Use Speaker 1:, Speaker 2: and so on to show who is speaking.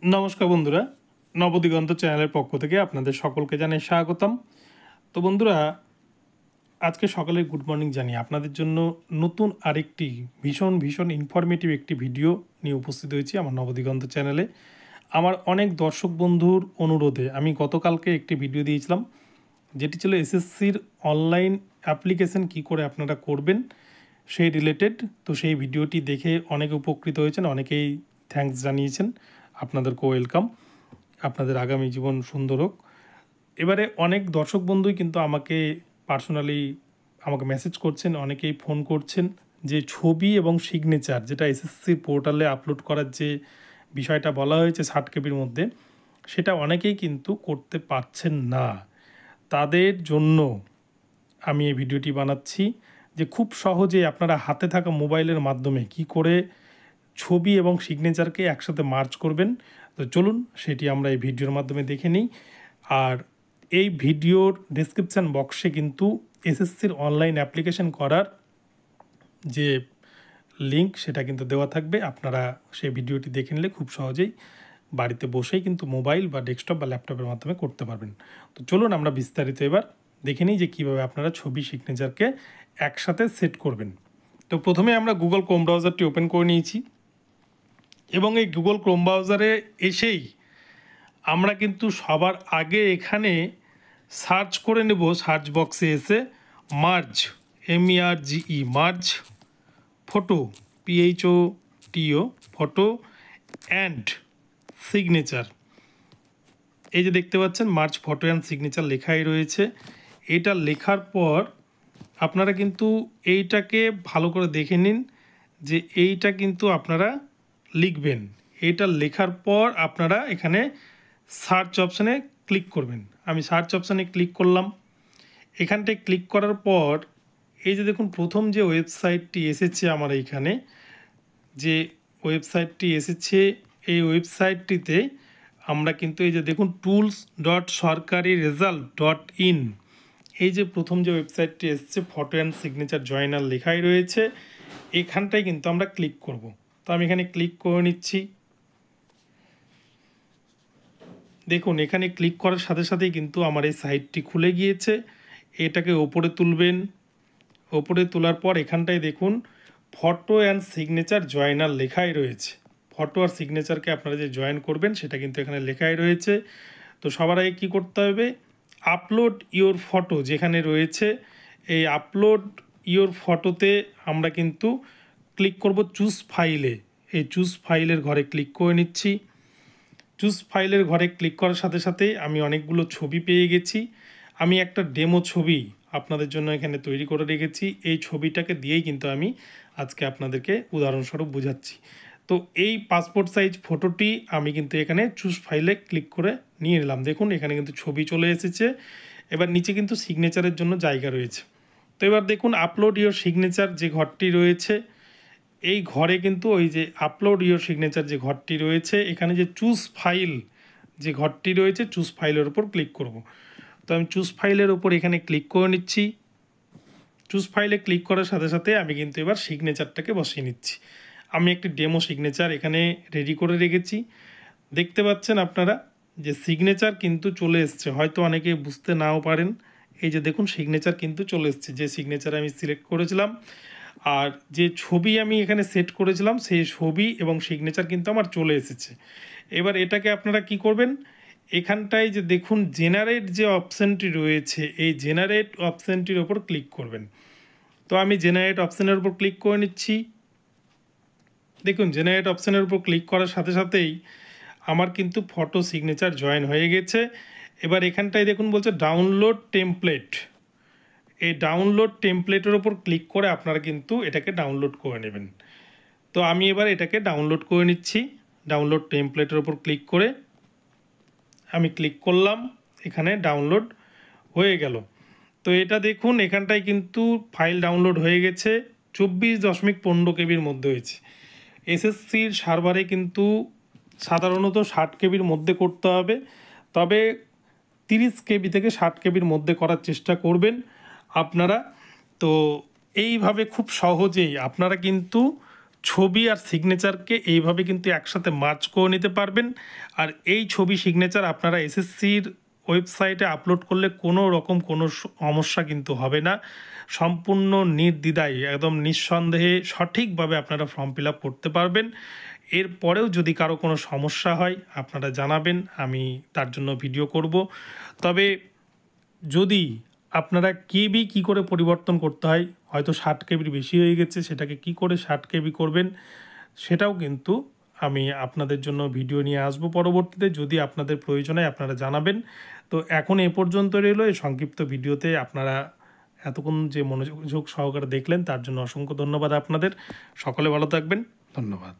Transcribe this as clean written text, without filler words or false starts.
Speaker 1: नमस्कार बंधुरा नवदिगंत चैनल पक्ष থেকে আপনাদের সকলকে জানাই স্বাগতম। তো বন্ধুরা আজকে সকালে গুড মর্নিং জানিয়ে আপনাদের জন্য নতুন আরেকটি ভীষণ ইনফরমেটিভ একটি ভিডিও নিয়ে উপস্থিত হয়েছি আমার নবদিগন্ত চ্যানেলে। আমার অনেক দর্শক বন্ধুর অনুরোধে আমি গতকালকে একটি ভিডিও দিয়েছিলাম যেটি ছিল এসএসসির অনলাইন অ্যাপ্লিকেশন কি করে আপনারা করবেন সেই রিলেটেড। তো সেই ভিডিওটি দেখে অনেকে উপকৃত হয়েছেন, অনেকেই থ্যাঙ্কস জানিয়েছেন। আপনাদেরকে ওয়েলকাম, আপনাদের আগামী জীবন সুন্দর হোক। এবারে অনেক দর্শক বন্ধুই কিন্তু আমাকে পার্সোনালি আমাকে মেসেজ করছেন, অনেকেই ফোন করছেন যে ছবি এবং সিগনেচার যেটা এসএসসি পোর্টালে আপলোড করার যে বিষয়টা বলা হয়েছে 60 কেবির মধ্যে, সেটা অনেকেই কিন্তু করতে পারছেন না। তাদের জন্য আমি এই ভিডিওটি বানাচ্ছি যে খুব সহজে আপনারা হাতে থাকা মোবাইলের মাধ্যমে কি করে ছবি এবং সিগনেচারকে একসাথে মার্জ করবেন। তো চলুন সেটি আমরা এই ভিডিওর মাধ্যমে দেখে নিই। আর এই ভিডিওর ডেসক্রিপশান বক্সে কিন্তু এসএসসির অনলাইন অ্যাপ্লিকেশন করার যে লিঙ্ক সেটা কিন্তু দেওয়া থাকবে। আপনারা সেই ভিডিওটি দেখে নিলে খুব সহজেই বাড়িতে বসেই কিন্তু মোবাইল বা ডেস্কটপ বা ল্যাপটপের মাধ্যমে করতে পারবেন। তো চলুন আমরা বিস্তারিত এবার দেখে নিই যে কীভাবে আপনারা ছবি সিগনেচারকে একসাথে সেট করবেন। তো প্রথমে আমরা গুগল ক্রোম ব্রাউজারটি ওপেন করে নিয়েছি এবং এই গুগল ক্রোম ব্রাউজারে এসেই আমরা কিন্তু সবার আগে এখানে সার্চ করে নেব, সার্চ বক্সে এসে merge MERGE merge photo PHOTO photo and signature. এই যে দেখতে পাচ্ছেন মার্জ ফটো অ্যান্ড সিগনেচার লেখাই রয়েছে। এটা লেখার পর আপনারা কিন্তু এইটাকে ভালো করে দেখে নিন যে এইটা কিন্তু আপনারা লিখবেন। এটা লেখার পর আপনারা এখানে সার্চ অপশানে ক্লিক করবেন। আমি সার্চ অপশানে ক্লিক করলাম। এখানটায় ক্লিক করার পর এই যে দেখুন প্রথম যে ওয়েবসাইটটি এসেছে আমার এইখানে যে ওয়েবসাইটটি এসেছে, এই ওয়েবসাইটটিতে আমরা কিন্তু এই যে দেখুন tools.sarkariresult.in এই যে প্রথম যে ওয়েবসাইটটি এসেছে ফটো অ্যান্ড সিগনেচার জয়েনার লেখাই রয়েছে, এখানটায় কিন্তু আমরা ক্লিক করব। তো আমি এখানে ক্লিক করে নিচ্ছি। দেখুন এখানে ক্লিক করার সাথে সাথেই কিন্তু আমার এই সাইটটি খুলে গিয়েছে। এটাকে ওপরে তুলবেন, ওপরে তোলার পর এখানটায় দেখুন ফটো অ্যান্ড সিগনেচার জয়েনার লেখাই রয়েছে। ফটো আর সিগনেচারকে আপনারা যে জয়েন করবেন সেটা কিন্তু এখানে লেখাই রয়েছে। তো সবার আগে কী করতে হবে, আপলোড ইওর ফটো যেখানে রয়েছে এই আপলোড ইওর ফটোতে আমরা কিন্তু ক্লিক করব চুজ ফাইলে। এই চুজ ফাইলের ঘরে ক্লিক করে নিচ্ছি। চুজ ফাইলের ঘরে ক্লিক করার সাথে সাথেই আমি অনেকগুলো ছবি পেয়ে গেছি। আমি একটা ডেমো ছবি আপনাদের জন্য এখানে তৈরি করে রেখেছি। এই ছবিটাকে দিয়েই কিন্তু আমি আজকে আপনাদেরকে উদাহরণস্বরূপ বোঝাচ্ছি। তো এই পাসপোর্ট সাইজ ফটোটি আমি কিন্তু এখানে চুজ ফাইলে ক্লিক করে নিয়ে নিলাম। দেখুন এখানে কিন্তু ছবি চলে এসেছে। এবার নিচে কিন্তু সিগনেচারের জন্য জায়গা রয়েছে। তো এবার দেখুন আপলোড ইওর সিগনেচার যে ঘরটি রয়েছে, এই ঘরে কিন্তু ওই যে আপলোড ইওর সিগনেচার যে ঘরটি রয়েছে, এখানে যে চুজ ফাইল যে ঘরটি রয়েছে চুজ ফাইলের উপর ক্লিক করব। তো আমি চুজ ফাইলের উপর এখানে ক্লিক করে নিচ্ছি। চুজ ফাইলে ক্লিক করার সাথে সাথে আমি কিন্তু এবার সিগনেচারটাকে বসিয়ে নিচ্ছি। আমি একটি ডেমো সিগনেচার এখানে রেডি করে রেখেছি। দেখতে পাচ্ছেন আপনারা যে সিগনেচার কিন্তু চলে এসছে, হয়তো অনেকে বুঝতে নাও পারেন। এই যে দেখুন সিগনেচার কিন্তু চলে এসছে, যে সিগনেচার আমি সিলেক্ট করেছিলাম আর যে ছবি আমি এখানে সেট করেছিলাম সেই ছবি এবং সিগনেচার কিন্তু আমার চলে এসেছে। এবার এটাকে আপনারা কি করবেন, এখানটায় যে দেখুন জেনারেট যে অপশানটি রয়েছে এই জেনারেট অপশানটির ওপর ক্লিক করবেন। তো আমি জেনারেট অপশানের উপর ক্লিক করে নিচ্ছি। দেখুন জেনারেট অপশানের উপর ক্লিক করার সাথে সাথেই আমার কিন্তু ফটো সিগনেচার জয়েন হয়ে গেছে। এবার এখানটায় দেখুন বলছে ডাউনলোড টেমপ্লেট। এই ডাউনলোড টেমপ্লেটের ওপর ক্লিক করে আপনারা কিন্তু এটাকে ডাউনলোড করে নেবেন। তো আমি এবার এটাকে ডাউনলোড করে নিচ্ছি। ডাউনলোড টেমপ্লেটের ওপর ক্লিক করে আমি ক্লিক করলাম, এখানে ডাউনলোড হয়ে গেল। তো এটা দেখুন এখানটায় কিন্তু ফাইল ডাউনলোড হয়ে গেছে, 24.15 কেবির মধ্যে হয়েছে। এসএসসির সার্ভারে কিন্তু সাধারণত 60 কেবির মধ্যে করতে হবে, তবে 30 কেবি থেকে 60 কেবির মধ্যে করার চেষ্টা করবেন আপনারা। তো এইভাবে খুব সহজেই আপনারা কিন্তু ছবি আর সিগনেচারকে এইভাবে কিন্তু একসাথে মার্জ করে নিতে পারবেন। আর এই ছবি সিগনেচার আপনারা এসএসসির ওয়েবসাইটে আপলোড করলে কোনো রকম কোনো সমস্যা কিন্তু হবে না। সম্পূর্ণ নির্দ্বিধায় একদম নিঃসন্দেহে সঠিকভাবে আপনারা ফর্ম ফিল আপ করতে পারবেন। এরপরেও যদি কারো কোনো সমস্যা হয় আপনারা জানাবেন, আমি তার জন্য ভিডিও করব। তবে যদি আপনারা কেবি কী করে পরিবর্তন করতে হয়, হয়তো 60 কেবির বেশি হয়ে গেছে, সেটাকে কি করে 60 কেবি করবেন সেটাও কিন্তু আমি আপনাদের জন্য ভিডিও নিয়ে আসবো পরবর্তীতে। যদি আপনাদের প্রয়োজন হয় আপনারা জানাবেন। তো এখন এ পর্যন্ত রইল এই সংক্ষিপ্ত ভিডিওতে। আপনারা এতক্ষণ যে মনোযোগ সহকারে দেখলেন তার জন্য অসংখ্য ধন্যবাদ আপনাদের। সকলে ভালো থাকবেন। ধন্যবাদ।